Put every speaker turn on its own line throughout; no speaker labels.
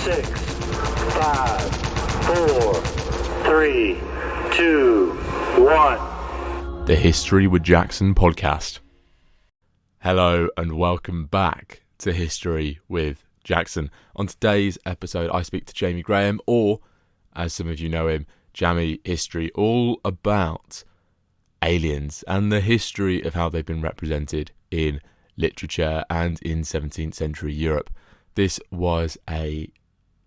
6, 5, 4, 3, 2, 1.
The History with Jackson podcast. Hello and welcome back to History with Jackson. On today's episode, I speak to Jamie Graham, or as some of you know him, Jammy History, all about aliens and the history of how they've been represented in literature and in 17th century Europe. This was a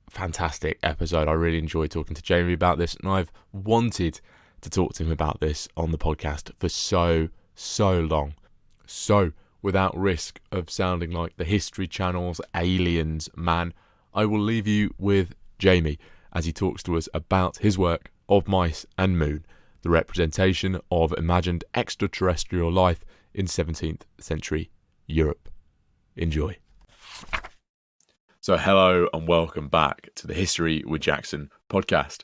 fantastic episode. I really enjoyed talking to Jamie about this, and I've wanted to talk to him about this on the podcast for so long. So, without risk of sounding like the History Channel's aliens man, I will leave you with Jamie as he talks to us about his work of Mice and Moon, the representation of imagined extraterrestrial life in 17th century Europe. Enjoy. So hello and welcome back to the History with Jackson podcast.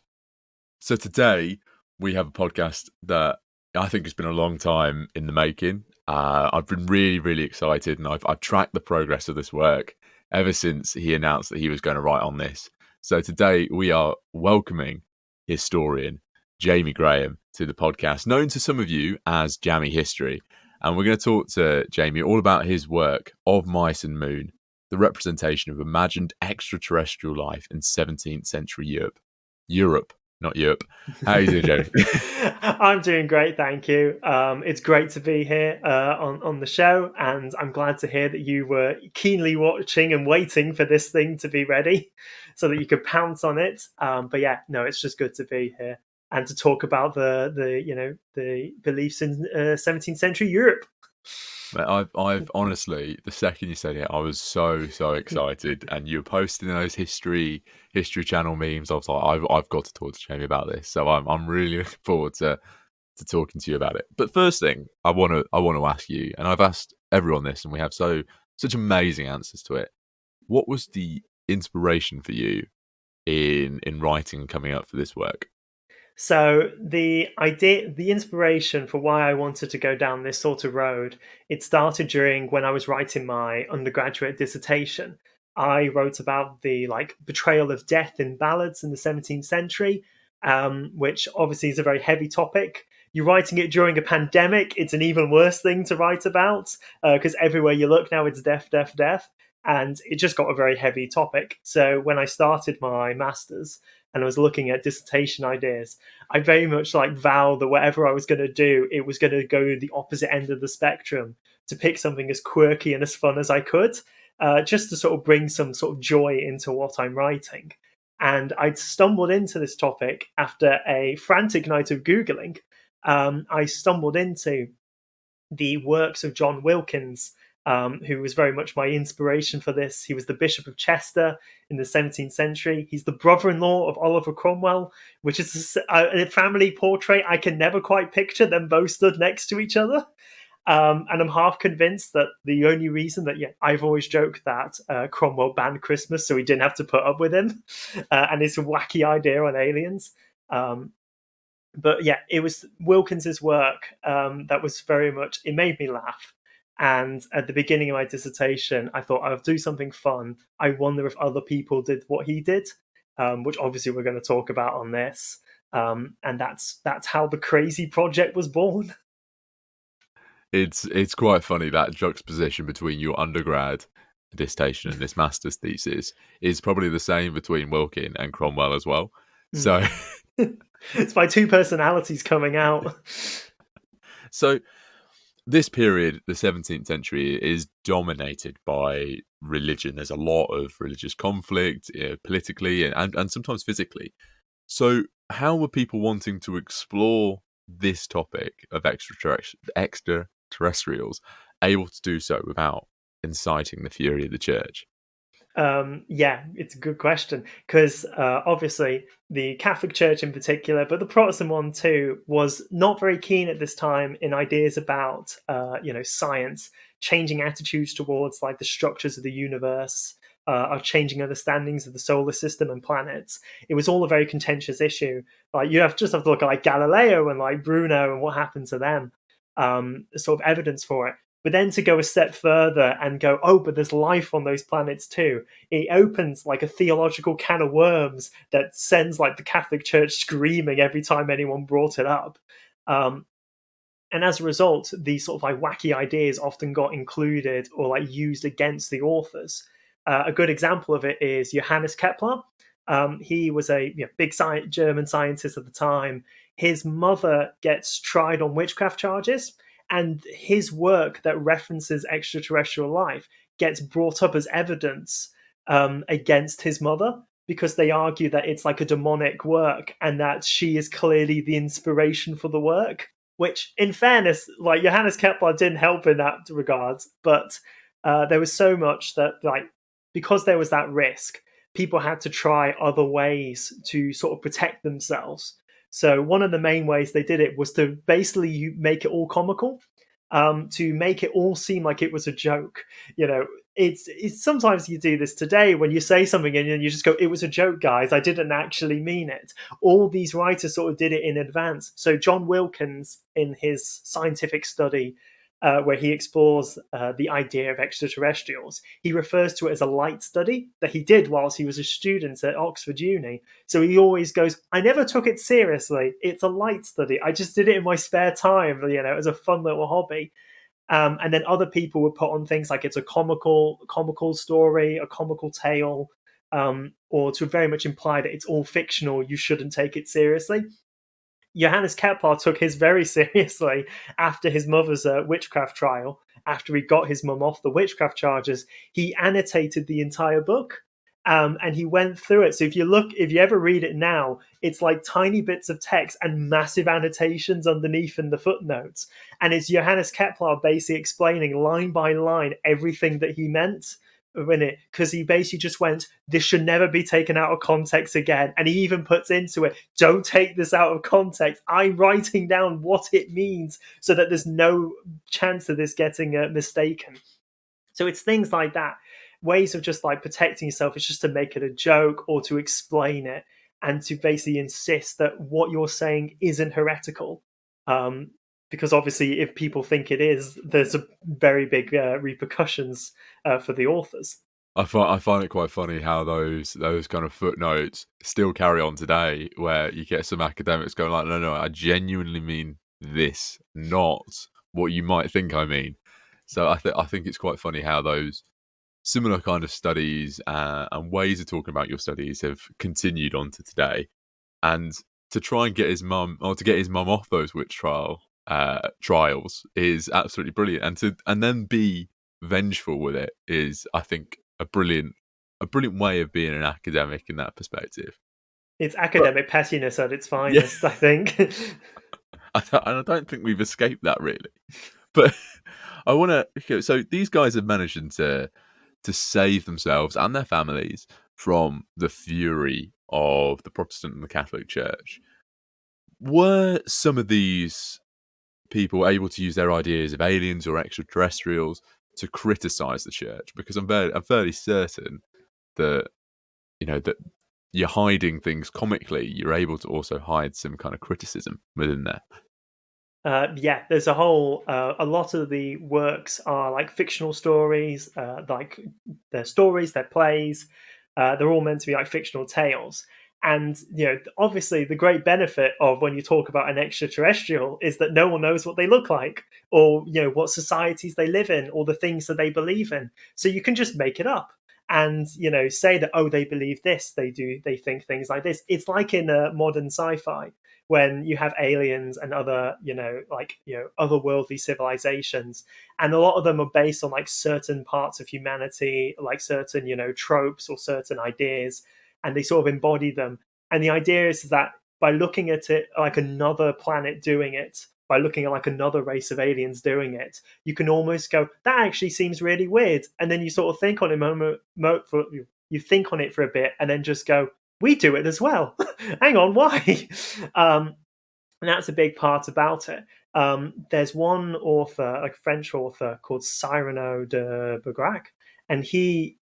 So today we have a podcast that I think has been a long time in the making. I've been really excited, and I've tracked the progress of this work ever since he announced that he was going to write on this. So today we are welcoming historian Jamie Graham to the podcast, known to some of you as Jammy History. And we're going to talk to Jamie all about his work of Mice and Moon, the representation of imagined extraterrestrial life in 17th century Europe. Europe, not Europe. How are you doing, Jamie?
I'm doing great, thank you. It's great to be here on the show, and I'm glad to hear that you were keenly watching and waiting for this thing to be ready so that you could pounce on it. But yeah, no, it's just good to be here and to talk about the beliefs in 17th century Europe.
I've honestly, the second you said it, I was so excited, and you were posting those history channel memes. I was like, I've got to talk to Jamie about this. So I'm really looking forward to talking to you about it. But first thing, I want to ask you, and I've asked everyone this, and we have such amazing answers to it. What was the inspiration for you in writing and coming up for this work?
So the inspiration for why I wanted to go down this sort of road, it started during when I was writing my undergraduate dissertation. I wrote about the betrayal of death in ballads in the 17th century, which obviously is a very heavy topic. You're writing it during a pandemic, it's an even worse thing to write about, because everywhere you look now it's death. And it just got a very heavy topic. So when I started my master's and I was looking at dissertation ideas, I very much vowed that whatever I was going to do, it was going to go the opposite end of the spectrum, to pick something as quirky and as fun as I could, just to sort of bring some sort of joy into what I'm writing. And I'd stumbled into this topic after a frantic night of Googling. I stumbled into the works of John Wilkins, who was very much my inspiration for this. He was the Bishop of Chester in the 17th century. He's the brother-in-law of Oliver Cromwell, which is a family portrait I can never quite picture them both stood next to each other. And I'm half convinced that the only reason that, I've always joked that Cromwell banned Christmas so he didn't have to put up with him and his wacky idea on aliens. But yeah, it was Wilkins's work that was very much, it made me laugh. And at the beginning of my dissertation, I thought I'll do something fun. I wonder if other people did what he did, which obviously we're going to talk about on this. And that's how the crazy project was born.
It's quite funny, that juxtaposition between your undergrad dissertation and this master's thesis is probably the same between Wilkin and Cromwell as well. So
it's my two personalities coming out.
So this period, the 17th century, is dominated by religion. There's a lot of religious conflict, politically and sometimes physically. So how were people wanting to explore this topic of extraterrestrials able to do so without inciting the fury of the church?
Yeah, it's a good question, because obviously the Catholic Church in particular, but the Protestant one too, was not very keen at this time in ideas about science, changing attitudes towards the structures of the universe, our changing understandings of the solar system and planets. It was all a very contentious issue. You have to look at Galileo and Bruno and what happened to them. Sort of evidence for it. But then to go a step further and go, oh, but there's life on those planets too. It opens like a theological can of worms that sends like the Catholic Church screaming every time anyone brought it up. And as a result, these sort of like wacky ideas often got included or like used against the authors. A good example of it is Johannes Kepler. He was a big German scientist at the time. His mother gets tried on witchcraft charges, and his work that references extraterrestrial life gets brought up as evidence against his mother, because they argue that it's like a demonic work and that she is clearly the inspiration for the work. Which, in fairness, like Johannes Kepler didn't help in that regard, but there was so much that, like, because there was that risk, people had to try other ways to sort of protect themselves. So one of the main ways they did it was to basically make it all comical, to make it all seem like it was a joke. You know, it's sometimes you do this today when you say something and you just go, "It was a joke, guys. I didn't actually mean it." All these writers sort of did it in advance. So John Wilkins, in his scientific study where he explores the idea of extraterrestrials, he refers to it as a light study that he did whilst he was a student at Oxford Uni. So he always goes, I never took it seriously. It's a light study. I just did it in my spare time, as a fun little hobby. And then other people would put on things like it's a comical story, a comical tale, or to very much imply that it's all fictional. You shouldn't take it seriously. Johannes Kepler took his very seriously after his mother's witchcraft trial. After he got his mum off the witchcraft charges, he annotated the entire book. And he went through it. So if you ever read it now, it's like tiny bits of text and massive annotations underneath in the footnotes. And it's Johannes Kepler basically explaining line by line everything that he meant in it, because he basically just went, this should never be taken out of context again. And he even puts into it, don't take this out of context. I'm writing down what it means so that there's no chance of this getting mistaken. So it's things like that, ways of just like protecting yourself. It's just to make it a joke or to explain it and to basically insist that what you're saying isn't heretical. Because obviously, if people think it is, there's a very big repercussions for the authors.
I find it quite funny how those kind of footnotes still carry on today, where you get some academics going like, no, I genuinely mean this, not what you might think I mean. So I think it's quite funny how those similar kind of studies and ways of talking about your studies have continued on to today. And to try and get his mum off those witch trials is absolutely brilliant, and then be vengeful with it is, I think, a brilliant way of being an academic in that perspective.
It's academic pettiness at its finest, yeah. I think.
I don't think we've escaped that really. But I want to. So these guys have managed to save themselves and their families from the fury of the Protestant and the Catholic Church. Were some of these people able to use their ideas of aliens or extraterrestrials to criticize the church? Because I'm fairly certain that that you're hiding things comically, you're able to also hide some kind of criticism within there.
Yeah, there's a lot of the works are like fictional stories, like they're stories, they're plays, they're all meant to be like fictional tales. And, obviously the great benefit of when you talk about an extraterrestrial is that no one knows what they look like, or, what societies they live in, or the things that they believe in. So you can just make it up and, say that, oh, they believe this, they think things like this. It's like in modern sci-fi, when you have aliens and other, otherworldly civilizations, and a lot of them are based on like certain parts of humanity, like certain, tropes or certain ideas, and they sort of embody them. And the idea is that by looking at it like another planet doing it, by looking at like another race of aliens doing it, you can almost go, that actually seems really weird. And then you sort of think on it you think on it for a bit, and then just go, we do it as well. Hang on, why? And that's a big part about it. There's one author, like a French author, called Cyrano de Bergerac, and he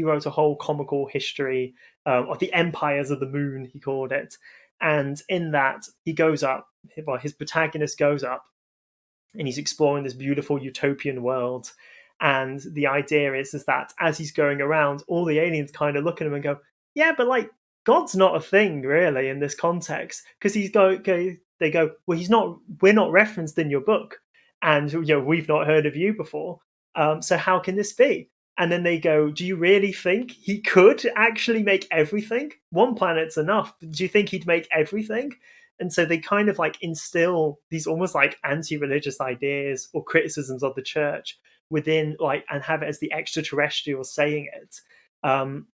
wrote a whole comical history of the empires of the moon, he called it. And in that, he goes up, his protagonist goes up, and he's exploring this beautiful utopian world. And the idea is that as he's going around, all the aliens kind of look at him and go, "Yeah, but like God's not a thing really in this context," because they go, "Well, he's not. We're not referenced in your book, and we've not heard of you before. So how can this be?" And then they go, "Do you really think he could actually make everything? One planet's enough. Do you think he'd make everything?" And so they kind of like instill these almost like anti-religious ideas or criticisms of the church within, like, and have it as the extraterrestrial saying it, um,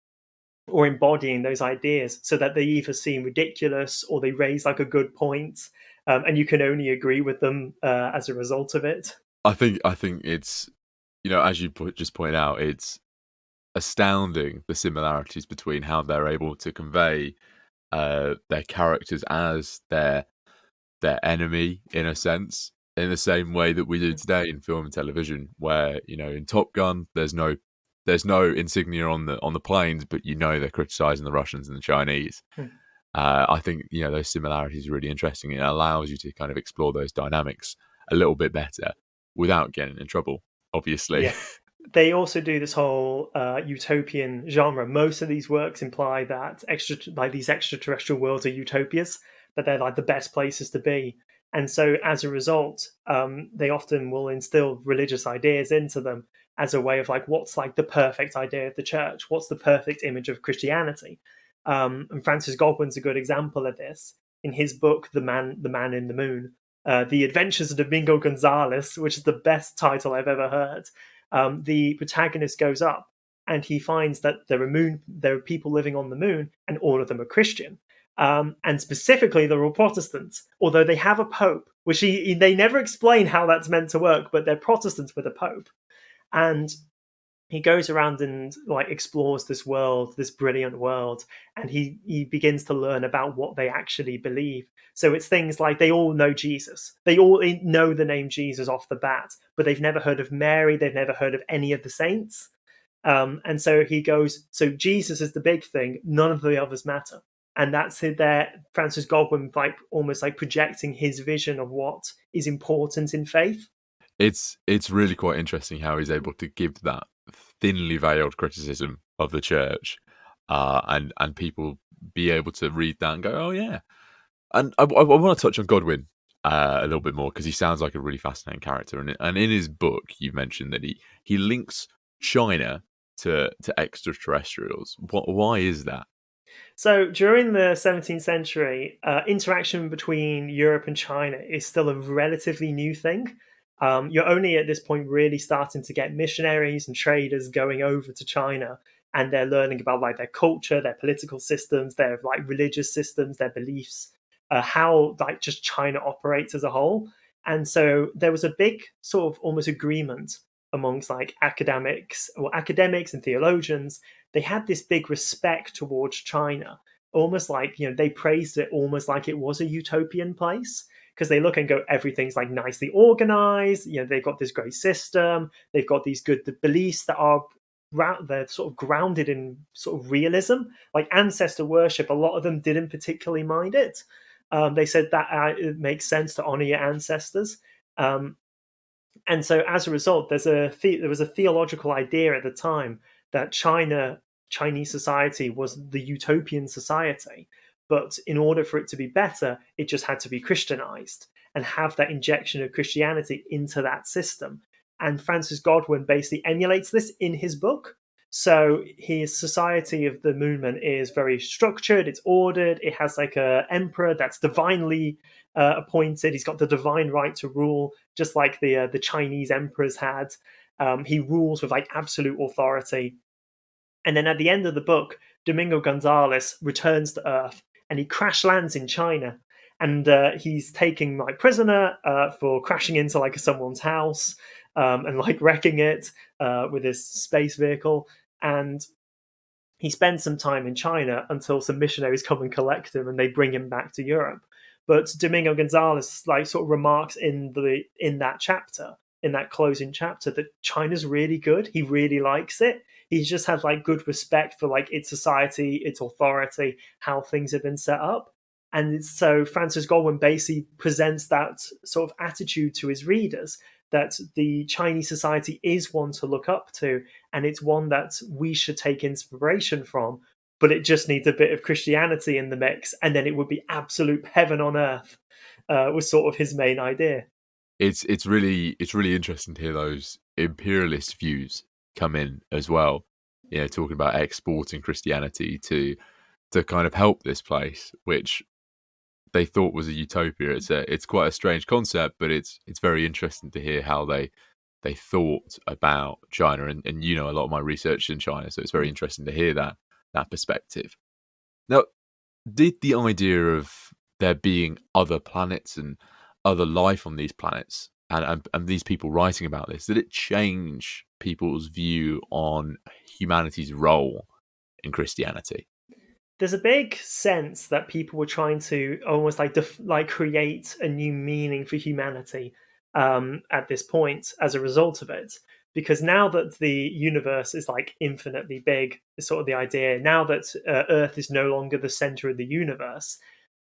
or embodying those ideas, so that they either seem ridiculous or they raise like a good point, and you can only agree with them as a result of it.
I think it's, as you just pointed out, it's astounding the similarities between how they're able to convey their characters as their enemy, in a sense, in the same way that we do today in film and television, where in Top Gun there's no insignia on the planes, but they're criticizing the Russians and the Chinese.
Hmm.
I think those similarities are really interesting. It allows you to kind of explore those dynamics a little bit better without getting in trouble, obviously.
Yeah. They also do this whole utopian genre. Most of these works imply that these extraterrestrial worlds are utopias, that they're like the best places to be. And so, as a result, they often will instill religious ideas into them as a way of like, what's like the perfect idea of the church? What's the perfect image of Christianity? And Francis Godwin's a good example of this in his book, The Man in the Moon. The Adventures of Domingo Gonzalez, which is the best title I've ever heard. The protagonist goes up and he finds that there are people living on the moon, and all of them are Christian. And specifically, they're all Protestants, although they have a pope, which they never explain how that's meant to work, but they're Protestants with a pope. And he goes around and like explores this world, this brilliant world, and he begins to learn about what they actually believe. So it's things like they all know Jesus, they all know the name Jesus off the bat, but they've never heard of Mary, they've never heard of any of the saints. And so he goes, so Jesus is the big thing, none of the others matter. And that's it there, Francis Godwin like almost like projecting his vision of what is important in faith.
It's really quite interesting how he's able to give that thinly veiled criticism of the church, and people be able to read that and go, "Oh yeah." And I want to touch on Godwin a little bit more, because he sounds like a really fascinating character. And in his book, you mentioned that he links China to extraterrestrials. Why is that?
So during the 17th century, interaction between Europe and China is still a relatively new thing. You're only at this point really starting to get missionaries and traders going over to China, and they're learning about like their culture, their political systems, their like religious systems, their beliefs, how like just China operates as a whole. And so there was a big sort of almost agreement amongst like academics and theologians. They had this big respect towards China, almost like they praised it almost like it was a utopian place, because they look and go, everything's like nicely organized, they've got this great system, they've got these good beliefs that are they're sort of grounded in sort of realism, like ancestor worship. A lot of them didn't particularly mind it. They said that it makes sense to honor your ancestors. And so as a result, there was a theological idea at the time that Chinese society was the utopian society, but in order for it to be better, it just had to be Christianized and have that injection of Christianity into that system. And Francis Godwin basically emulates this in his book. So his Society of the Moonman is very structured, it's ordered, it has like a emperor that's divinely appointed. He's got the divine right to rule, just like the Chinese emperors had. He rules with like absolute authority. And then at the end of the book, Domingo Gonzalez returns to Earth and he crash lands in China. And he's taken like prisoner for crashing into like someone's house, and like wrecking it with his space vehicle. And he spends some time in China until some missionaries come and collect him and they bring him back to Europe. But Domingo Gonzalez like sort of remarks in that chapter, in that closing chapter, that China's really good. He really likes it. He just has like good respect for like its society, its authority, how things have been set up. And so Francis Godwin basically presents that sort of attitude to his readers, that the Chinese society is one to look up to, and it's one that we should take inspiration from, but it just needs a bit of Christianity in the mix, and then it would be absolute heaven on earth, was sort of his main idea.
It's really interesting to hear those imperialist views come in as well. You know, talking about exporting Christianity to kind of help this place, which they thought was a utopia. It's quite a strange concept, but it's very interesting to hear how they thought about China. And you know, a lot of my research in China, so it's very interesting to hear that perspective. Now, did the idea of there being other planets and other life on these planets and these people writing about this, did it change people's view on humanity's role in Christianity?
There's a big sense that people were trying to almost like create a new meaning for humanity at this point as a result of it. Because now that the universe is like infinitely big, is sort of the idea. Now that Earth is no longer the center of the universe,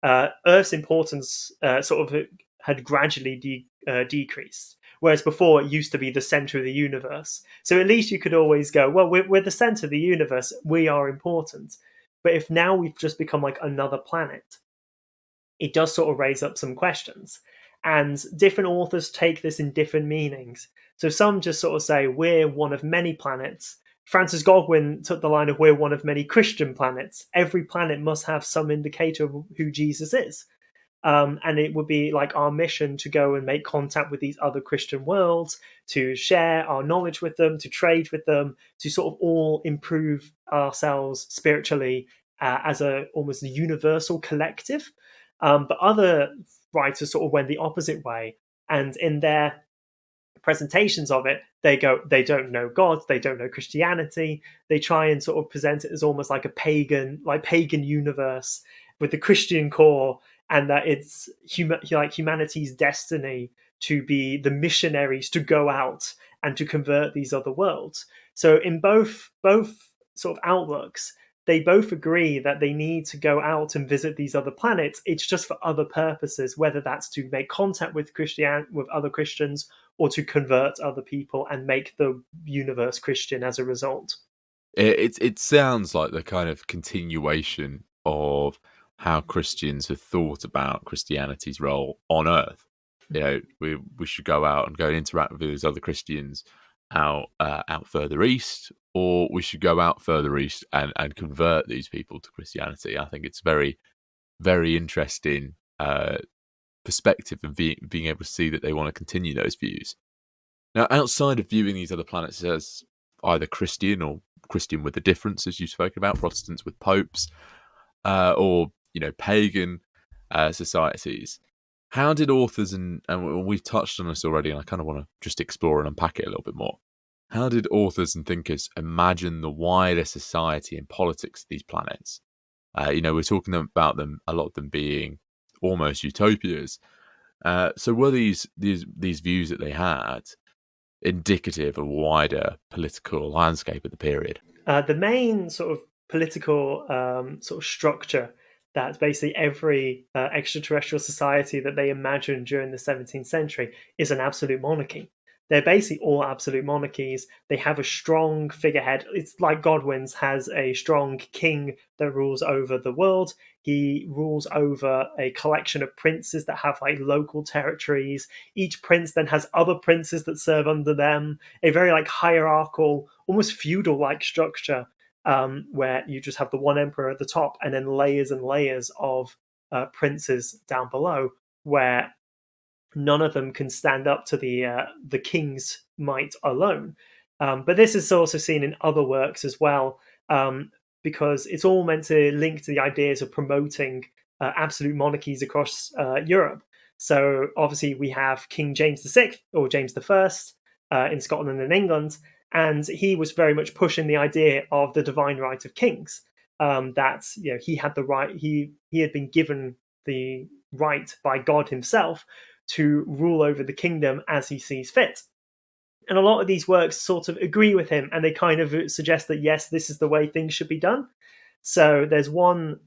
Earth's importance sort of had gradually decreased. Whereas before, it used to be the center of the universe. So at least you could always go, well, we're the center of the universe. We are important. But if now we've just become like another planet, it does sort of raise up some questions. And different authors take this in different meanings. So some just sort of say, we're one of many planets. Francis Godwin took the line of, we're one of many Christian planets. Every planet must have some indicator of who Jesus is. And it would be like our mission to go and make contact with these other Christian worlds, to share our knowledge with them, to trade with them, to sort of all improve ourselves spiritually as a almost a universal collective. But other writers sort of went the opposite way, and in their presentations of it, they don't know God, they don't know Christianity. They try and sort of present it as almost like a pagan universe with the Christian core, and that it's humanity's destiny to be the missionaries to go out and to convert these other worlds. So in both sort of outlooks, they both agree that they need to go out and visit these other planets. It's just for other purposes, whether that's to make contact with other Christians, or to convert other people and make the universe Christian as a result.
It sounds like the kind of continuation of how Christians have thought about Christianity's role on Earth. You know, we should go out and interact with those other Christians out further east, or we should go out further east and convert these people to Christianity. I think it's very, very interesting perspective of being able to see that they want to continue those views. Now, outside of viewing these other planets as either Christian or Christian with a difference, as you've spoken about, Protestants with popes, or pagan societies, how did authors and we've touched on this already, and I kind of want to just explore and unpack it a little bit more. How did authors and thinkers imagine the wider society and politics of these planets? We're talking about them, a lot of them being almost utopias. So were these views that they had indicative of a wider political landscape of the period?
The main sort of political sort of structure that basically every extraterrestrial society that they imagined during the 17th century is an absolute monarchy. They're basically all absolute monarchies. They have a strong figurehead. It's like Godwin's has a strong king that rules over the world. He rules over a collection of princes that have like local territories. Each prince then has other princes that serve under them. A very like hierarchical, almost feudal-like structure, where you just have the one emperor at the top and then layers and layers of princes down below, where none of them can stand up to the king's might alone. But this is also seen in other works as well, because it's all meant to link to the ideas of promoting absolute monarchies across Europe. So obviously we have King James VI or James I in Scotland and England, and he was very much pushing the idea of the divine right of kings. That he had the right, he had been given the right by God himself to rule over the kingdom as he sees fit. And a lot of these works sort of agree with him, and they kind of suggest that yes, this is the way things should be done. So there's one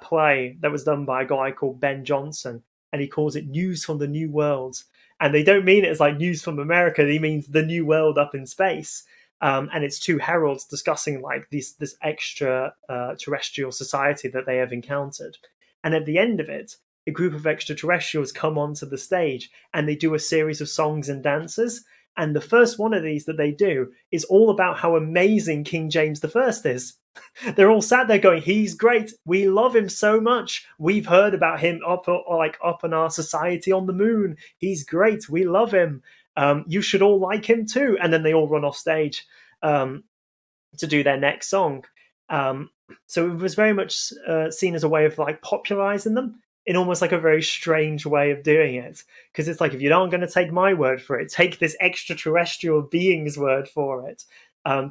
play that was done by a guy called Ben Jonson, and he calls it News from the New World. And they don't mean it as like news from America. He means the new world up in space. And it's two heralds discussing like this extra terrestrial society that they have encountered. And at the end of it, a group of extraterrestrials come onto the stage and they do a series of songs and dances. And the first one of these that they do is all about how amazing King James I is. They're all sat there going, "He's great. We love him so much. We've heard about him up in our society on the moon. He's great. We love him. You should all like him too." And then they all run off stage um, to do their next song. Um, so it was very much seen as a way of like popularizing them in almost like a very strange way of doing it. Because it's like, if you aren't going to take my word for it, take this extraterrestrial being's word for it.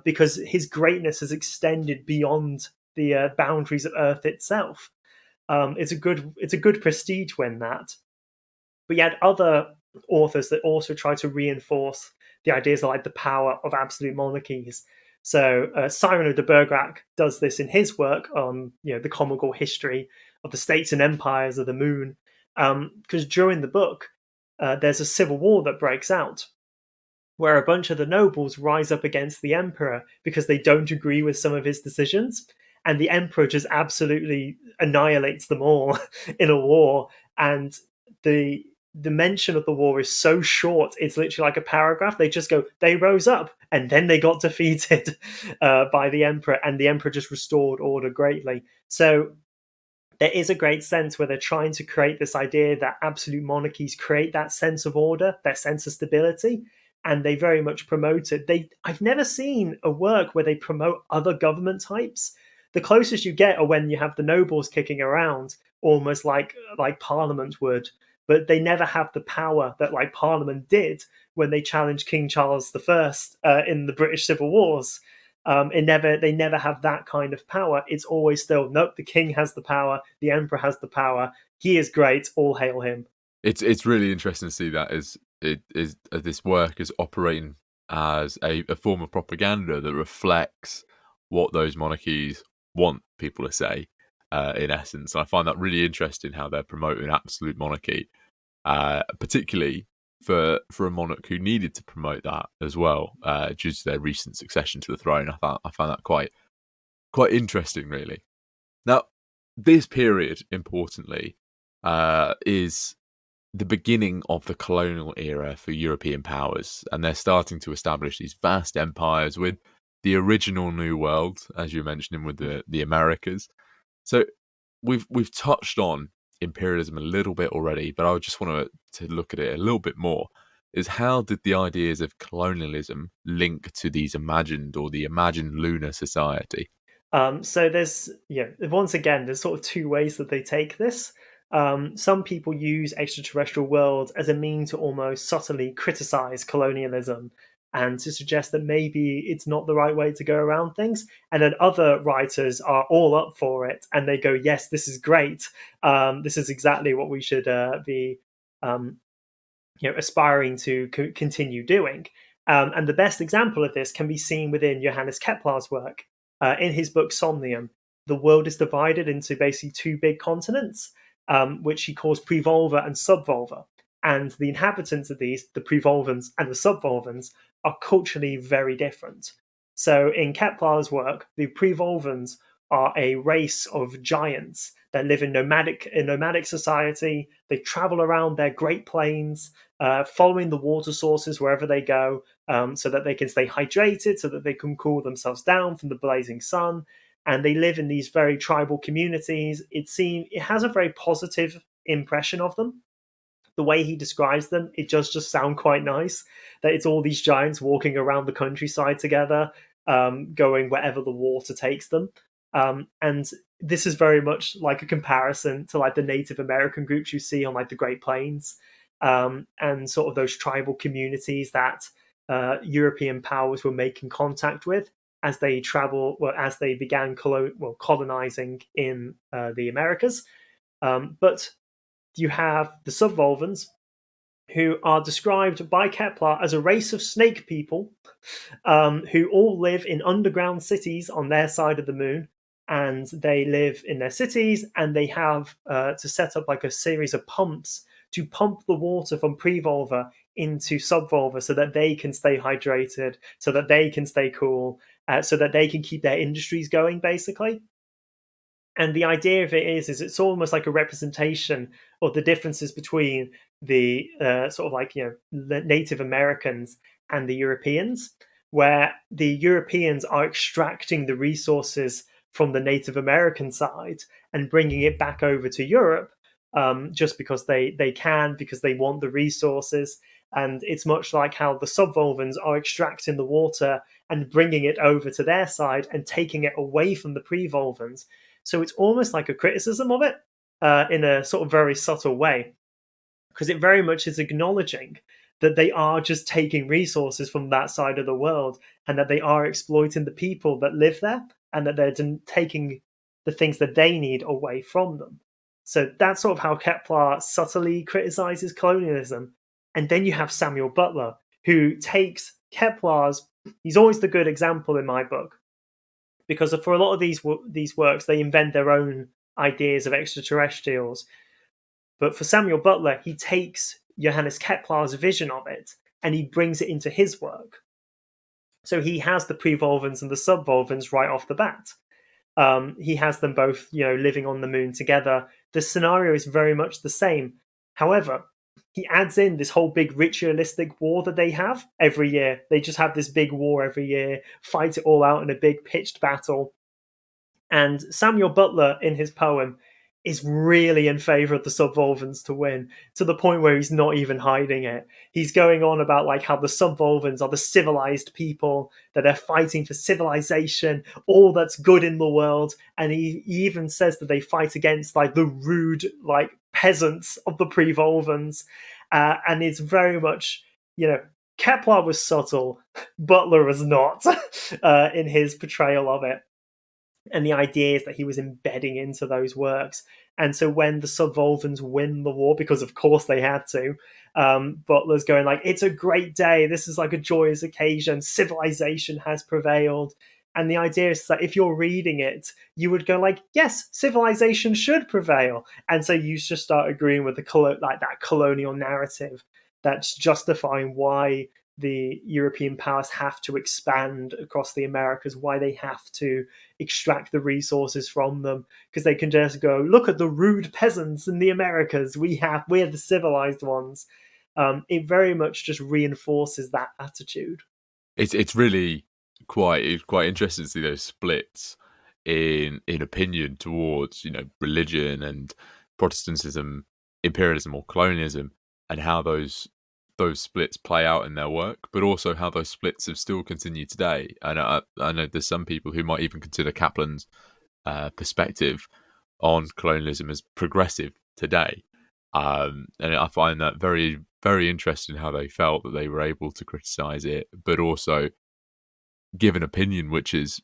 Because his greatness has extended beyond the boundaries of Earth itself. It's a good prestige when that. But you had other authors that also try to reinforce the ideas of like the power of absolute monarchies. So Cyrano de Bergerac does this in his work on the comical history of the states and empires of the moon, because during the book there's a civil war that breaks out where a bunch of the nobles rise up against the emperor because they don't agree with some of his decisions, and the emperor just absolutely annihilates them all in a war. And the mention of the war is so short, it's literally like a paragraph. They just go, they rose up and then they got defeated by the emperor, and the emperor just restored order greatly. So there is a great sense where they're trying to create this idea that absolute monarchies create that sense of order, that sense of stability, and they very much promote it. I've never seen a work where they promote other government types. The closest you get are when you have the nobles kicking around, almost like Parliament would, but they never have the power that like Parliament did when they challenged King Charles I in the British Civil Wars. They never have that kind of power. It's always still, nope, the king has the power, the emperor has the power. He is great. All hail him.
It's really interesting to see that this work is operating as a form of propaganda that reflects what those monarchies want people to say, in essence. And I find that really interesting how they're promoting absolute monarchy, particularly for a monarch who needed to promote that as well, due to their recent succession to the throne. I found that quite interesting, really. Now, this period, importantly, is the beginning of the colonial era for European powers, and they're starting to establish these vast empires with the original New World, as you mentioned, with the Americas. So we've touched on imperialism a little bit already, but I just want to look at it a little bit more. Is how did the ideas of colonialism link to the imagined lunar society?
So there's once again there's sort of two ways that they take this. Some people use extraterrestrial worlds as a means to almost subtly criticize colonialism and to suggest that maybe it's not the right way to go around things. And then other writers are all up for it and they go, yes, this is great. This is exactly what we should be aspiring to continue doing. And the best example of this can be seen within Johannes Kepler's work. In his book Somnium, the world is divided into basically two big continents, which he calls Privolva and Subvolva. And the inhabitants of these, the Privolvans and the Subvolvans, are culturally very different. So in Kepler's work, the Privolvans are a race of giants that live in nomadic society. They travel around their great plains, following the water sources wherever they go, so that they can stay hydrated, so that they can cool themselves down from the blazing sun. And they live in these very tribal communities. It has a very positive impression of them. The way he describes them, it does just sound quite nice. That it's all these giants walking around the countryside together, going wherever the water takes them. And this is very much like a comparison to like the Native American groups you see on like the Great Plains, and sort of those tribal communities that European powers were making contact with as they began colonizing in the Americas. But you have the Subvolvans, who are described by Kepler as a race of snake people, who all live in underground cities on their side of the moon, and they live in their cities, and they have to set up like a series of pumps to pump the water from pre-volva into subvolva so that they can stay hydrated, so that they can stay cool, so that they can keep their industries going, basically. And the idea of it is it's almost like a representation of the differences between the sort of like, the Native Americans and the Europeans, where the Europeans are extracting the resources from the Native American side and bringing it back over to Europe, just because they can, because they want the resources. And it's much like how the subvolvans are extracting the water and bringing it over to their side and taking it away from the prevolvans. So it's almost like a criticism of it, in a sort of very subtle way, because it very much is acknowledging that they are just taking resources from that side of the world, and that they are exploiting the people that live there, and that they're taking the things that they need away from them. So that's sort of how Kepler subtly criticizes colonialism. And then you have Samuel Butler, who takes Kepler's, he's always the good example in my book, because for a lot of these works, they invent their own ideas of extraterrestrials. But for Samuel Butler, he takes Johannes Kepler's vision of it and he brings it into his work. So he has the prevolvans and the subvolvans right off the bat. He has them both, living on the moon together. The scenario is very much the same. However, he adds in this whole big ritualistic war that they have every year. They just have this big war every year, fight it all out in a big pitched battle. And Samuel Butler, in his poem, is really in favor of the subvolvans to win, to the point where he's not even hiding it. He's going on about like how the subvolvans are the civilized people, that they're fighting for civilization, all that's good in the world. And he even says that they fight against like the rude like peasants of the prevolvans. And it's very much, Kepler was subtle, Butler was not, in his portrayal of it. And the ideas that he was embedding into those works. And so when the subvolvans win the war, because of course they had to, Butler's going like, it's a great day, this is like a joyous occasion, civilization has prevailed. And the idea is that if you're reading it, you would go like, yes, civilization should prevail. And so you just start agreeing with that colonial narrative that's justifying why the European powers have to expand across the Americas, why they have to extract the resources from them, because they can just go, look at the rude peasants in the Americas, we're the civilized ones. It very much just reinforces that attitude.
It's really quite interesting to see those splits in opinion towards religion and Protestantism, imperialism or colonialism, and how those splits play out in their work, but also how those splits have still continued today. And I know there's some people who might even consider Kaplan's perspective on colonialism as progressive today. And I find that very, very interesting how they felt that they were able to criticize it, but also give an opinion which is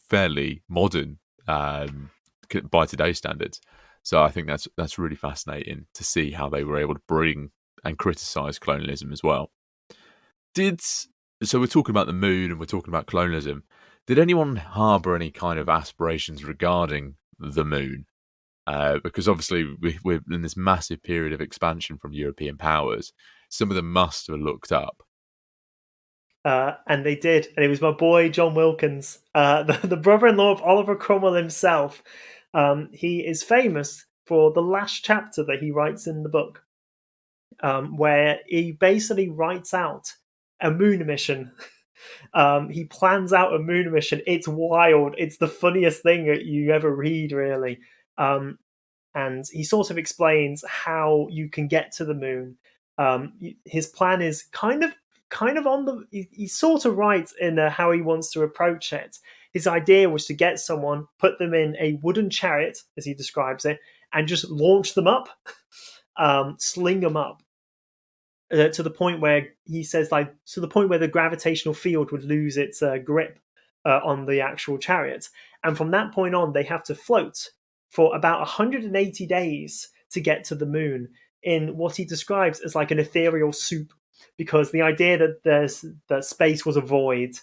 fairly modern by today's standards. So I think that's really fascinating to see how they were able to bring and criticize colonialism as well. So we're talking about the moon and we're talking about colonialism. Did anyone harbour any kind of aspirations regarding the moon? Because obviously we're in this massive period of expansion from European powers. Some of them must have looked up.
And they did. And it was my boy, John Wilkins, the brother-in-law of Oliver Cromwell himself. He is famous for the last chapter that he writes in the book, where he basically writes out a moon mission. He plans out a moon mission. It's wild. It's the funniest thing that you ever read, really. And he sort of explains how you can get to the moon. His plan is kind of on the. He sort of writes in how he wants to approach it. His idea was to get someone, put them in a wooden chariot, as he describes it, and just launch them up, sling them up. To the point where he says, to the point where the gravitational field would lose its grip on the actual chariot. And from that point on, they have to float for about 180 days to get to the moon in what he describes as like an ethereal soup, because the idea that space was a void,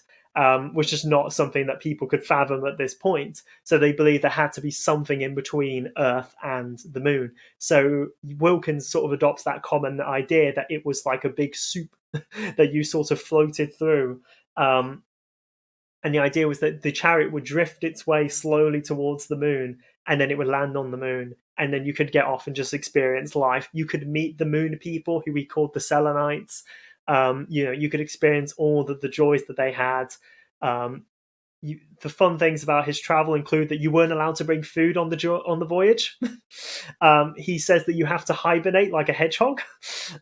which is not something that people could fathom at this point. So they believed there had to be something in between Earth and the moon. So Wilkins sort of adopts that common idea that it was like a big soup that you sort of floated through. And the idea was that the chariot would drift its way slowly towards the moon, and then it would land on the moon. And then you could get off and just experience life. You could meet the moon people, who we called the Selenites. You could experience all the joys that they had. The fun things about his travel include that you weren't allowed to bring food on the voyage. He says that you have to hibernate like a hedgehog.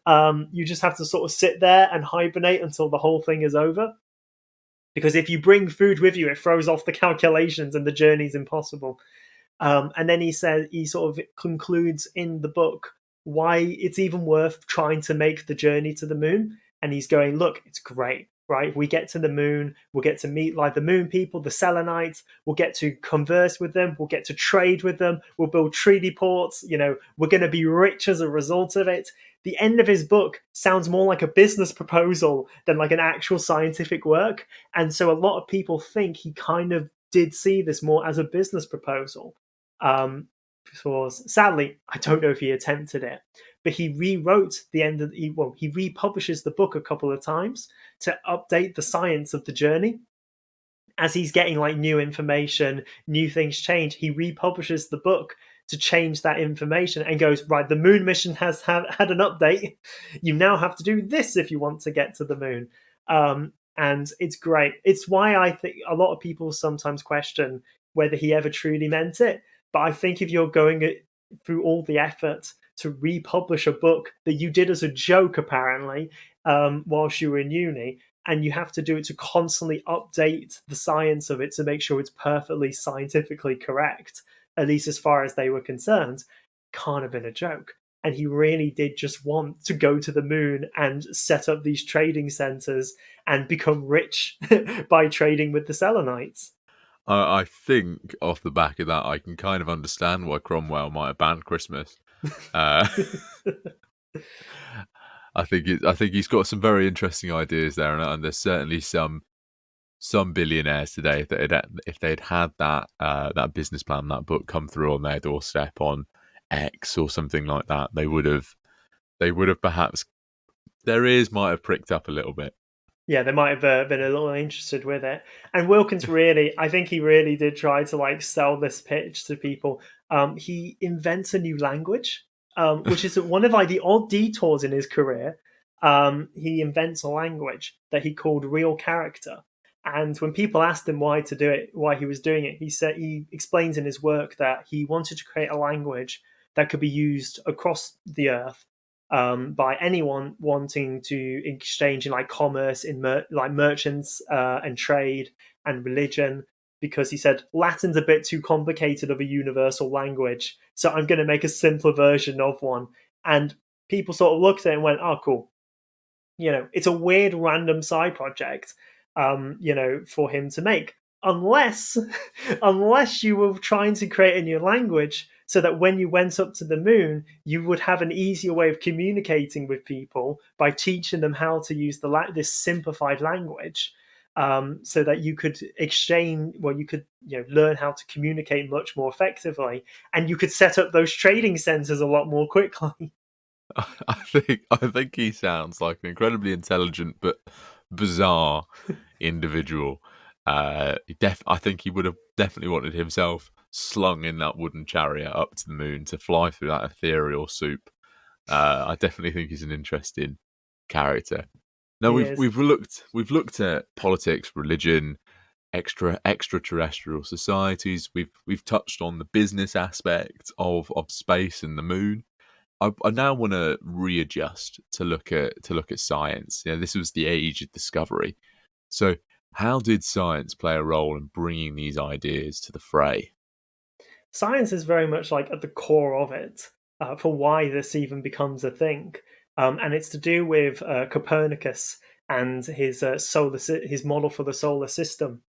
You just have to sort of sit there and hibernate until the whole thing is over. Because if you bring food with you, it throws off the calculations and the journey's impossible. And then he sort of concludes in the book why it's even worth trying to make the journey to the moon. And he's going, look, it's great, right? If we get to the moon, we'll get to meet like the moon people, the Selenites. We'll get to converse with them. We'll get to trade with them. We'll build treaty ports. We're going to be rich as a result of it. The end of his book sounds more like a business proposal than like an actual scientific work. And so a lot of people think he kind of did see this more as a business proposal. Because sadly, I don't know if he attempted it, but he rewrote the end of he republishes the book a couple of times to update the science of the journey. As he's getting like new information, new things change, he republishes the book to change that information and goes, right, the moon mission has had an update. You now have to do this if you want to get to the moon. And it's great. It's why I think a lot of people sometimes question whether he ever truly meant it. But I think if you're going through all the effort to republish a book that you did as a joke, apparently, whilst you were in uni, and you have to do it to constantly update the science of it to make sure it's perfectly scientifically correct, at least as far as they were concerned, can't have been a joke. And he really did just want to go to the moon and set up these trading centers and become rich by trading with the Selenites.
I think off the back of that, I can kind of understand why Cromwell might have banned Christmas. I think he's got some very interesting ideas there, and there's certainly some billionaires today that if they'd had that business plan, that book come through on their doorstep on X or something like that, they would have perhaps their ears might have pricked up a little bit.
Yeah, they might have been a little interested with it. And Wilkins I think he really did try to like sell this pitch to people. He invents a new language, which is one of like the odd detours in his career. He invents a language that he called real character. And when people asked him why he was doing it, he explains in his work that he wanted to create a language that could be used across the earth by anyone wanting to exchange in like commerce, in like merchants and trade and religion, because he said Latin's a bit too complicated of a universal language, so I'm going to make a simpler version of one. And people sort of looked at it and went, oh, cool. It's a weird random side project, for him to make. Unless you were trying to create a new language so that when you went up to the moon, you would have an easier way of communicating with people by teaching them how to use this simplified language, so that you could learn how to communicate much more effectively, and you could set up those trading centers a lot more quickly.
I think he sounds like an incredibly intelligent but bizarre individual. I think he would have definitely wanted himself slung in that wooden chariot up to the moon to fly through that ethereal soup. I definitely think he's an interesting character. Now we've looked at politics, religion, extraterrestrial societies. We've touched on the business aspect of space and the moon. I now want to readjust to look at science. This was the age of discovery. So, how did science play a role in bringing these ideas to the fray?
Science is very much like at the core of it, for why this even becomes a thing, and it's to do with Copernicus and his his model for the solar system,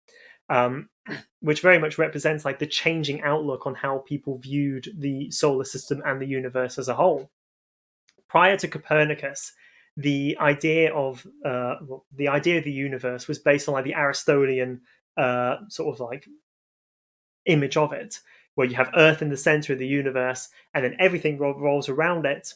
which very much represents like the changing outlook on how people viewed the solar system and the universe as a whole. Prior to Copernicus, the idea of the universe was based on like the Aristotelian sort of like image of it, where you have Earth in the center of the universe, and then everything revolves around it.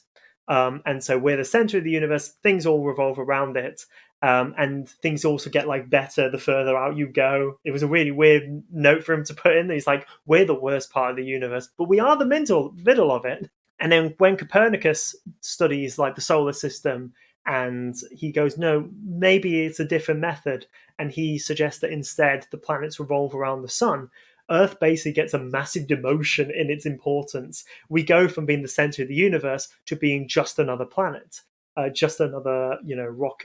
And so we're the center of the universe; things all revolve around it, and things also get like better the further out you go. It was a really weird note for him to put in. He's like, "We're the worst part of the universe, but we are the middle of it." And then when Copernicus studies like the solar system, and he goes, "No, maybe it's a different method," and he suggests that instead the planets revolve around the sun. Earth basically gets a massive demotion in its importance. We go from being the center of the universe to being just another planet, just another rock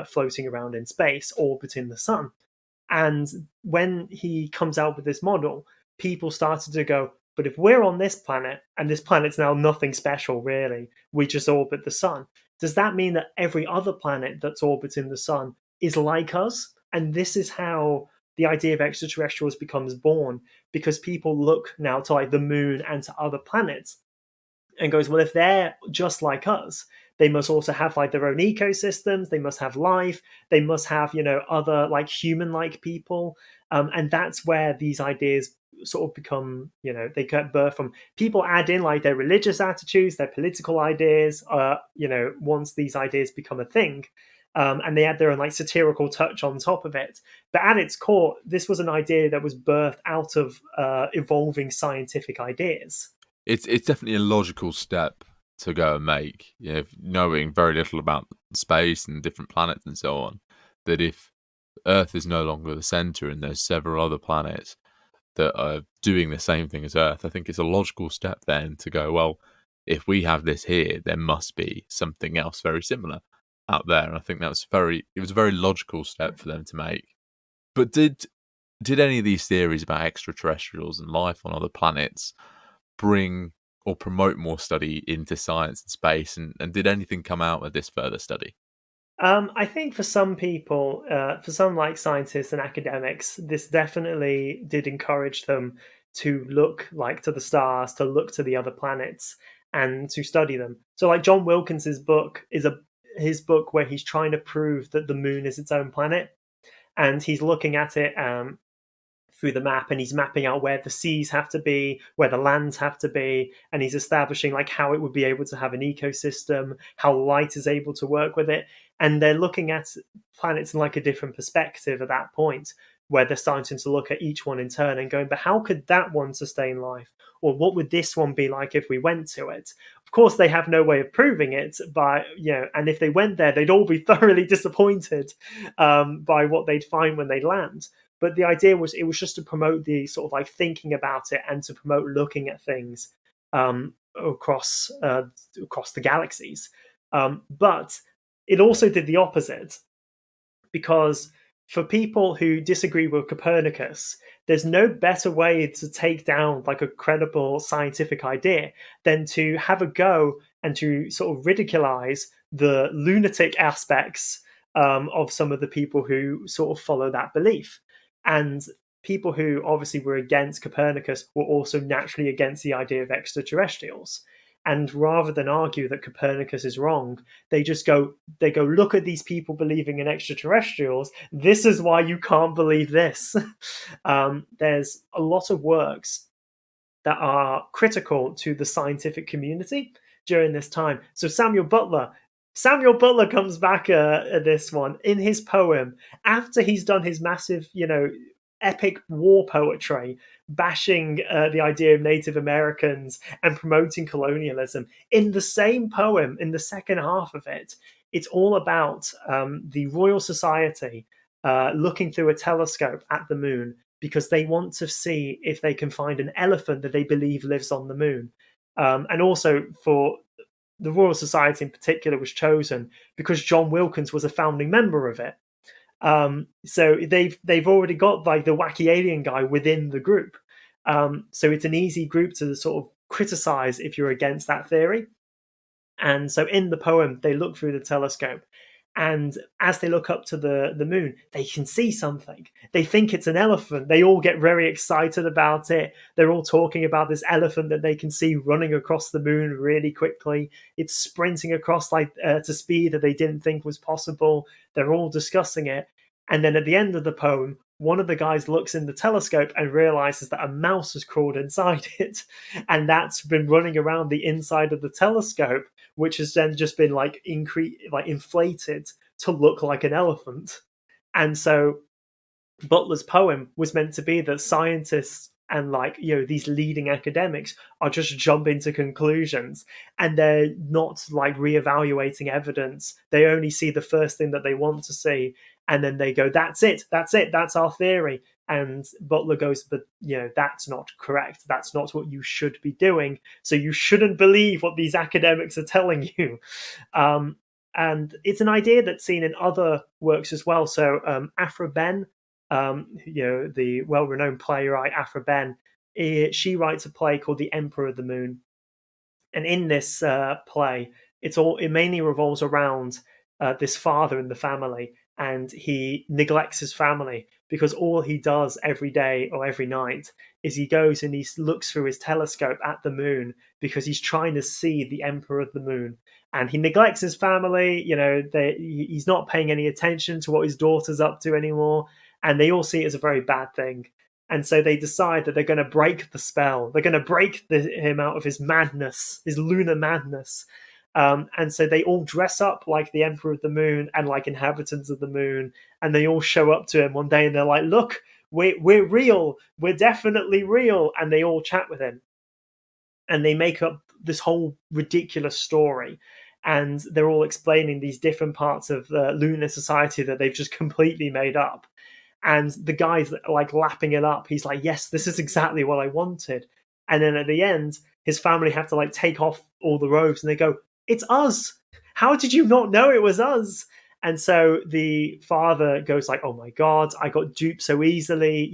floating around in space, orbiting the sun. And when he comes out with this model, people started to go, but if we're on this planet and this planet's now nothing special, really, we just orbit the sun, does that mean that every other planet that's orbiting the sun is like us? And this is how the idea of extraterrestrials becomes born, because people look now to like the moon and to other planets and goes, well, if they're just like us, they must also have like their own ecosystems, they must have life, they must have other like human like people, and that's where these ideas sort of become, they get birth from. People add in like their religious attitudes, their political ideas, once these ideas become a thing, and they add their own like satirical touch on top of it. But at its core, this was an idea that was birthed out of evolving scientific ideas.
It's definitely a logical step to go and make, knowing very little about space and different planets and so on, that if Earth is no longer the center and there's several other planets that are doing the same thing as Earth, I think it's a logical step then to go, well, if we have this here, there must be something else very similar out there. And I think it was a very logical step for them to make. But did any of these theories about extraterrestrials and life on other planets bring or promote more study into science and space, and did anything come out of this further study?
I think for some people, for some like scientists and academics, this definitely did encourage them to look like to the stars, to look to the other planets, and to study them. So, like John Wilkins's book is his book where he's trying to prove that the moon is its own planet, and he's looking at it through the map, and he's mapping out where the seas have to be, where the lands have to be, and he's establishing like how it would be able to have an ecosystem, how light is able to work with it. And they're looking at planets in like a different perspective at that point, where they're starting to look at each one in turn and going, but how could that one sustain life? Or what would this one be like if we went to it? Of course, they have no way of proving it, but and if they went there, they'd all be thoroughly disappointed by what they'd find when they land. But the idea was, it was just to promote the sort of like thinking about it and to promote looking at things across the galaxies. But it also did the opposite, because for people who disagree with Copernicus, there's no better way to take down like a credible scientific idea than to have a go and to sort of ridiculize the lunatic aspects of some of the people who sort of follow that belief. And people who obviously were against Copernicus were also naturally against the idea of extraterrestrials. And rather than argue that Copernicus is wrong, they go, look at these people believing in extraterrestrials. This is why you can't believe this. There's a lot of works that are critical to the scientific community during this time. So Samuel Butler comes back at this one in his poem after he's done his massive, epic war poetry, bashing the idea of Native Americans and promoting colonialism. In the same poem, in the second half of it, it's all about the Royal Society looking through a telescope at the moon because they want to see if they can find an elephant that they believe lives on the moon. And also for the Royal Society in particular was chosen because John Wilkins was a founding member of it. So they've already got like the wacky alien guy within the group. So it's an easy group to sort of criticize if you're against that theory. And so in the poem, they look through the telescope And as they look up to the moon, they can see something. They think it's an elephant. They all get very excited about it. They're all talking about this elephant that they can see running across the moon really quickly. It's sprinting across like to speed that they didn't think was possible. They're all discussing it. And then at the end of the poem, one of the guys looks in the telescope and realizes that a mouse has crawled inside it. And that's been running around the inside of the telescope, which has then just been like inflated to look like an elephant. And so Butler's poem was meant to be that scientists and these leading academics are just jumping to conclusions, and they're not like reevaluating evidence. They only see the first thing that they want to see, and then they go, that's it, that's our theory. And Butler goes, but that's not correct, that's not what you should be doing, so you shouldn't believe what these academics are telling you. And it's an idea that's seen in other works as well. So Aphra Behn, the well-renowned playwright Aphra Behn, she writes a play called The Emperor of the Moon, and in this play, it mainly revolves around this father in the family, and he neglects his family because all he does every day or every night is he goes and he looks through his telescope at the moon because he's trying to see the Emperor of the Moon. And he neglects his family. He's not paying any attention to what his daughter's up to anymore, and they all see it as a very bad thing. And so they decide that they're going to break the spell. They're going to break him out of his madness, his lunar madness. And so they all dress up like the Emperor of the Moon and like inhabitants of the moon. And they all show up to him one day and they're like, look, we're real. We're definitely real. And they all chat with him. And they make up this whole ridiculous story. And they're all explaining these different parts of the lunar society that they've just completely made up. And the guy's like lapping it up. He's like, yes, this is exactly what I wanted. And then at the end, his family have to like take off all the robes and they go, it's us. How did you not know it was us? And so the father goes like, oh my God, I got duped so easily.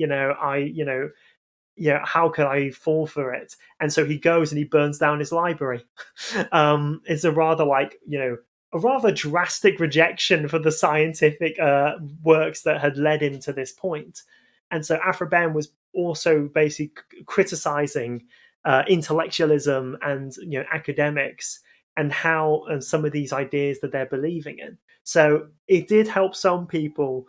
How could I fall for it? And so he goes and he burns down his library. It's a rather drastic rejection for the scientific works that had led him to this point. And so Aphra Behn was also basically criticizing intellectualism and academics and how and some of these ideas that they're believing in. So it did help some people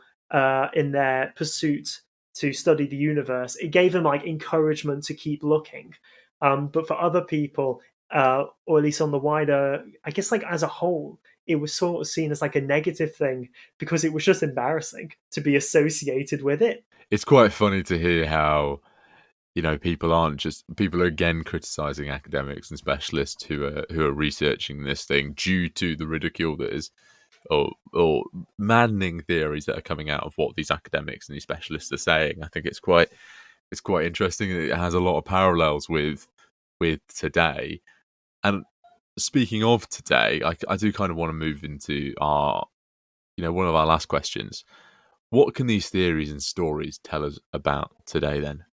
in their pursuit to study the universe. It gave them like encouragement to keep looking. But for other people, or at least on the wider, I guess like as a whole, it was sort of seen as like a negative thing because it was just embarrassing to be associated with it.
It's quite funny to hear how people are again criticizing academics and specialists who are researching this thing due to the ridicule that is or maddening theories that are coming out of what these academics and these specialists are saying. I think it's quite interesting. It has a lot of parallels with today. And speaking of today, I do kind of want to move into our one of our last questions. What can these theories and stories tell us about today then?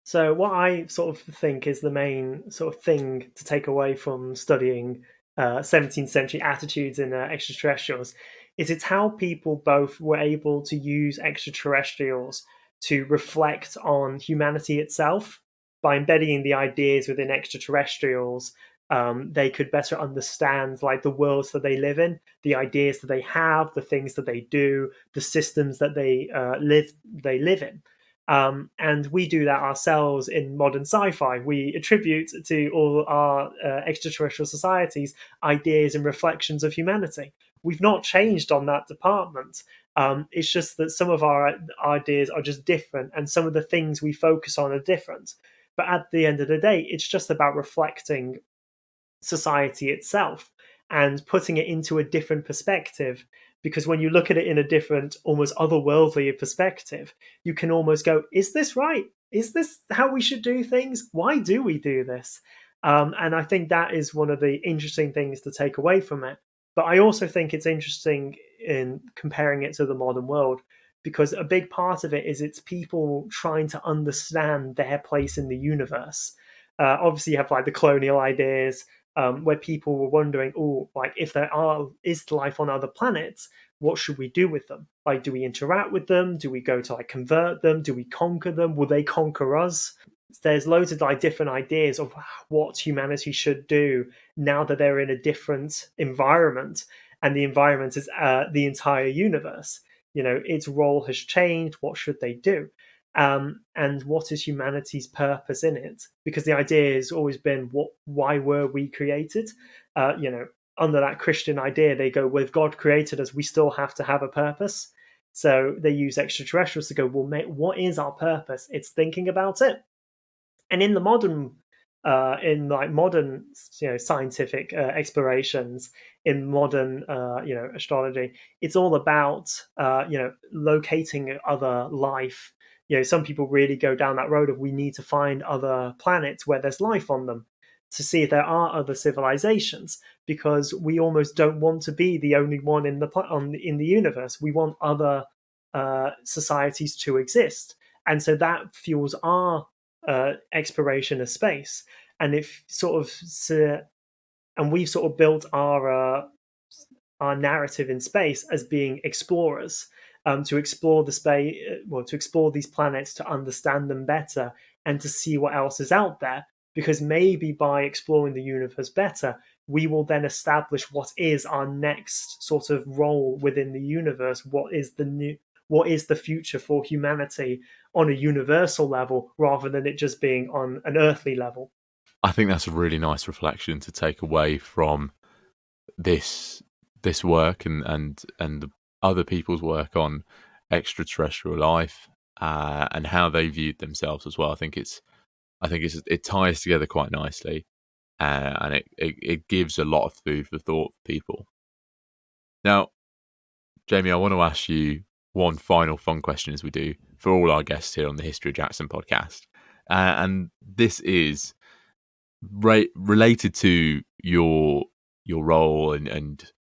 So what I sort of think is the main sort of thing to take away from studying 17th century attitudes in extraterrestrials is it's how people both were able to use extraterrestrials to reflect on humanity itself. By embedding the ideas within extraterrestrials, they could better understand like the worlds that they live in, the ideas that they have, the things that they do, the systems that they live in. And we do that ourselves in modern sci-fi. We attribute to all our extraterrestrial societies ideas and reflections of humanity. We've not changed on that department. It's just that some of our ideas are just different, and some of the things we focus on are different. But at the end of the day, it's just about reflecting society itself and putting it into a different perspective. Because when you look at it in a different, almost otherworldly perspective, you can almost go, is this right? Is this how we should do things? Why do we do this? And I think that is one of the interesting things to take away from it. But I also think it's interesting in comparing it to the modern world, because a big part of it is it's people trying to understand their place in the universe. Obviously, you have like the colonial ideas, where people were wondering, oh, like if is life on other planets, what should we do with them? Like, do we interact with them? Do we go to like convert them? Do we conquer them? Will they conquer us? There's loads of like different ideas of what humanity should do now that they're in a different environment, and the environment is the entire universe. Its role has changed. What should they do? And what is humanity's purpose in it? Because the idea has always been, why were we created? Under that Christian idea, they go, well, if God created us, we still have to have a purpose. So they use extraterrestrials to go, well, mate, what is our purpose? It's thinking about it. And in the modern scientific explorations, in modern astrology, it's all about locating other life. Some people really go down that road of, we need to find other planets where there's life on them to see if there are other civilizations, because we almost don't want to be the only one in the universe. We want other societies to exist, and so that fuels our exploration of space. And we've sort of built our narrative in space as being explorers, to explore the space, to explore these planets, to understand them better, and to see what else is out there. Because maybe by exploring the universe better, we will then establish what is our next sort of role within the universe. What is the future for humanity on a universal level, rather than it just being on an earthly level.
I think that's a really nice reflection to take away from this work and other people's work on extraterrestrial life, and how they viewed themselves as well. I think it ties together quite nicely, and it gives a lot of food for thought for people. Now, Jamie, I want to ask you one final fun question, as we do for all our guests here on the History of Jackson podcast. And this is related to your role and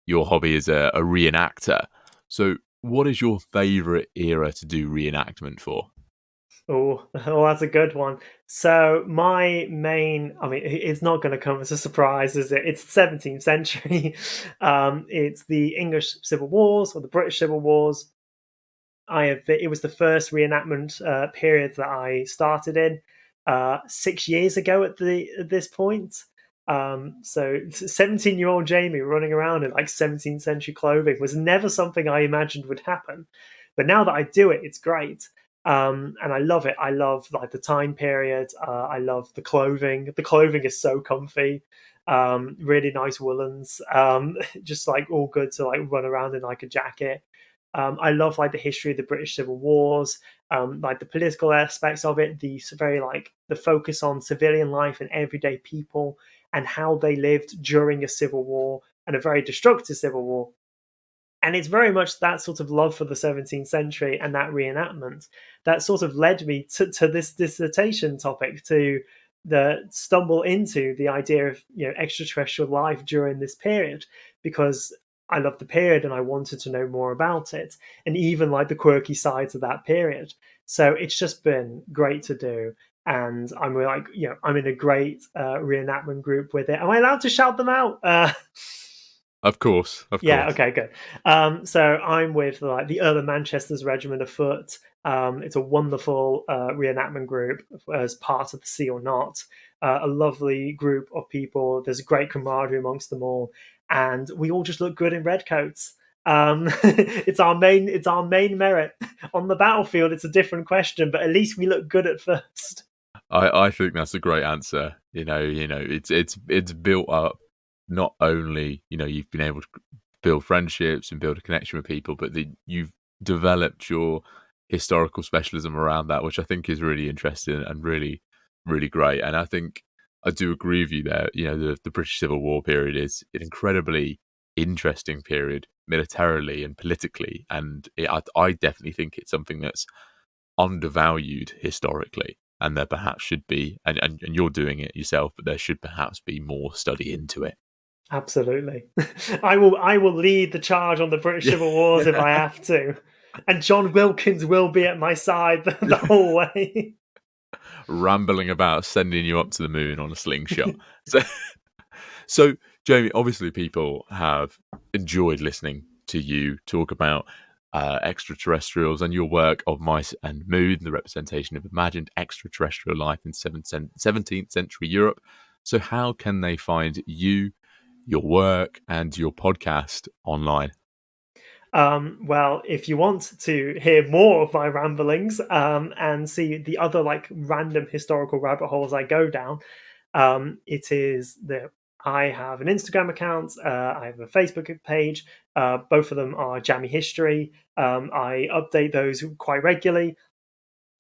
your hobby as a reenactor. So what is your favourite era to do reenactment for?
Oh, that's a good one. So my main, it's not going to come as a surprise, is it? It's the 17th century. It's the English Civil Wars, or the British Civil Wars. It was the first reenactment period that I started in 6 years ago at this point. So 17-year-old Jamie running around in like 17th century clothing was never something I imagined would happen. But now that I do it, it's great. And I love it. I love like the time period. I love the clothing. The clothing is so comfy. Really nice woolens. Just like all good to like run around in like a jacket. I love like the history of the British Civil Wars, like the political aspects of it, the very like the focus on civilian life and everyday people and how they lived during a civil war, and a very destructive civil war. And it's very much that sort of love for the 17th century and that reenactment that sort of led me to this dissertation topic, to stumble into the idea of extraterrestrial life during this period, because I love the period and I wanted to know more about it, and even like the quirky sides of that period. So it's just been great to do. And I'm like, I'm in a great reenactment group with it. Am I allowed to shout them out?
Of course.
Yeah, okay, good. So I'm with like the Earl of Manchester's Regiment of Foot. It's a wonderful reenactment group as part of the Sea or Not. A lovely group of people. There's great camaraderie amongst them all, and we all just look good in red coats. It's our main merit. On the battlefield, it's a different question, but at least we look good at first.
I think that's a great answer. It's built up. Not only you've been able to build friendships and build a connection with people, but you've developed your historical specialism around that, which I think is really interesting and really, really great. And I think I do agree with you there. The British Civil War period is an incredibly interesting period militarily and politically, and I definitely think it's something that's undervalued historically, and there perhaps should be, and you're doing it yourself, but there should perhaps be more study into it.
Absolutely. I will lead the charge on the British Civil Wars if I have to. And John Wilkins will be at my side the whole way.
Rambling about sending you up to the moon on a slingshot. So So, Jamie, obviously people have enjoyed listening to you talk about extraterrestrials and your work of Mice and Moon, the representation of imagined extraterrestrial life in 17th-century Europe. So how can they find you, your work, and your podcast online?
Well, if you want to hear more of my ramblings and see the other like random historical rabbit holes I go down, it is that I have an Instagram account, I have a Facebook page. Both of them are Jammy History. I update those quite regularly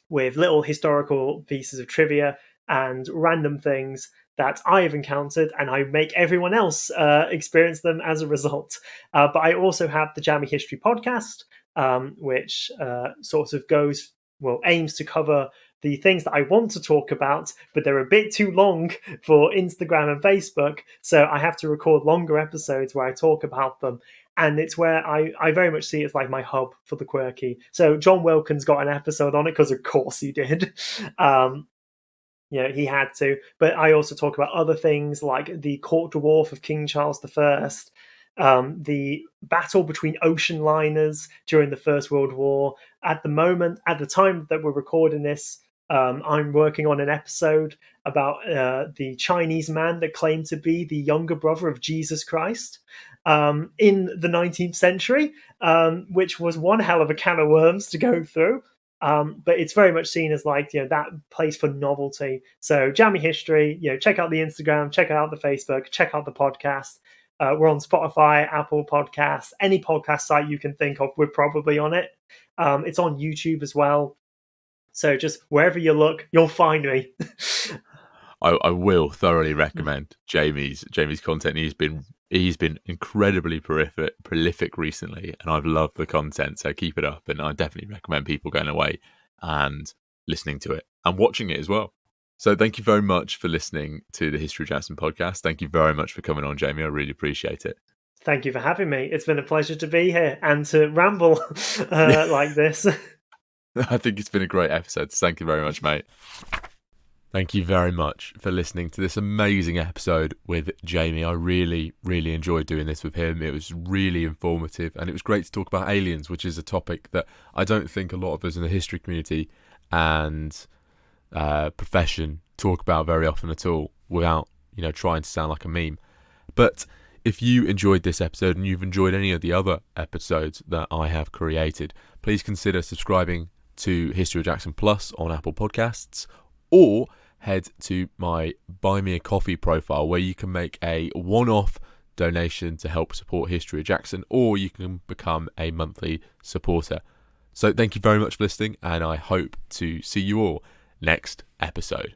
with little historical pieces of trivia and random things that I have encountered, and I make everyone else experience them as a result. But I also have the Jammy History podcast, which sort of aims to cover the things that I want to talk about, but they're a bit too long for Instagram and Facebook. So I have to record longer episodes where I talk about them. And it's where I very much see it as like my hub for the quirky. So John Wilkins got an episode on it because of course he did. He had to. But I also talk about other things like the court dwarf of King Charles I, the battle between ocean liners during the First World War. At the time that we're recording this, I'm working on an episode about the Chinese man that claimed to be the younger brother of Jesus Christ in the 19th century, which was one hell of a can of worms to go through. But it's very much seen as like, that place for novelty. So Jammy History, check out the Instagram, check out the Facebook, check out the podcast. We're on Spotify, Apple Podcasts, any podcast site you can think of, we're probably on it. It's on YouTube as well. So just wherever you look, you'll find me.
I will thoroughly recommend Jamie's content. He's been incredibly prolific recently, and I've loved the content. So keep it up, and I definitely recommend people going away and listening to it and watching it as well. So thank you very much for listening to the History of Jackson podcast. Thank you very much for coming on, Jamie. I really appreciate it.
Thank you for having me. It's been a pleasure to be here and to ramble like this.
I think it's been a great episode. Thank you very much, mate. Thank you very much for listening to this amazing episode with Jamie. I really, really enjoyed doing this with him. It was really informative, and it was great to talk about aliens, which is a topic that I don't think a lot of us in the history community and profession talk about very often at all, without trying to sound like a meme. But if you enjoyed this episode and you've enjoyed any of the other episodes that I have created, please consider subscribing to History of Jackson Plus on Apple Podcasts, or head to my Buy Me a Coffee profile, where you can make a one-off donation to help support History of Jackson, or you can become a monthly supporter. So thank you very much for listening, and I hope to see you all next episode.